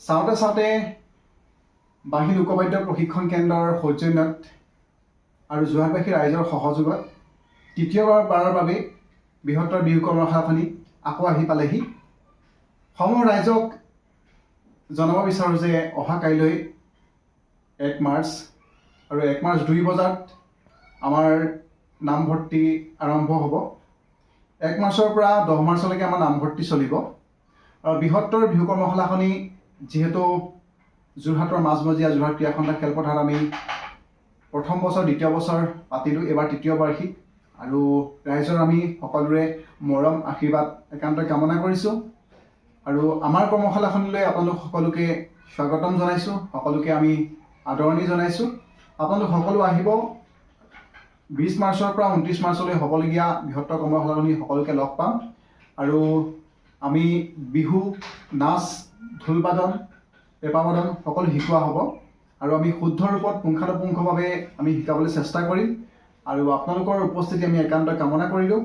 চাওঁতে চাওঁতে বাঁহী লোকবাদ্য প্ৰশিক্ষণ কেন্দ্ৰৰ সৌজন্যত আৰু যোৰহাটবাসী ৰাইজৰ সহযোগত তৃতীয়বাৰৰ বাবে বৃহত্তৰ বিহু কৰ্মশালাখনি আকৌ আহি পালেহি। সমূহ ৰাইজক জনাব বিচাৰোঁ যে অহা কাইলৈ 1 মাৰ্চ আৰু 1 মাৰ্চ 2 বজাত আমাৰ নামভৰ্তি আৰম্ভ হ'ব। 1 মাৰ্চৰ পৰা 10 মাৰ্চলৈকে আমাৰ নামভৰ্তি চলিব। আৰু বৃহত্তৰ বিহু কৰ্মশালাখনি যিহেতু যোৰহাটৰ মাজমজিয়া যোৰহাট ক্ৰীড়াখণ্ড খেলপথাৰত আমি প্ৰথম বছৰ দ্বিতীয় বছৰ পাতিলোঁ, এইবাৰ তৃতীয় বাৰ্ষিক। আৰু ৰাইজৰ আমি সকলোৰে মৰম আশীৰ্বাদ একান্তই কামনা কৰিছোঁ। আৰু আমাৰ কৰ্মশালাখনিলৈ আপোনালোক সকলোকে স্বাগতম জনাইছোঁ, সকলোকে আমি আদৰণি জনাইছোঁ। আপোনালোক সকলো আহিব। 20 মাৰ্চৰ পৰা 29 মাৰ্চলৈ হ'বলগীয়া বৃহত্তৰ কৰ্মশালাখনি সকলোকে লগ পাম। আৰু আমি বিহু নাচ, ঢোল বাদন, পেঁপা বাদন সকলো শিকোৱা হ'ব। আৰু আমি শুদ্ধ ৰূপত পুংখানুপুংখভাৱে আমি শিকাবলৈ চেষ্টা কৰিম। আৰু আপোনালোকৰ উপস্থিতি আমি একান্তই কামনা কৰিলোঁ।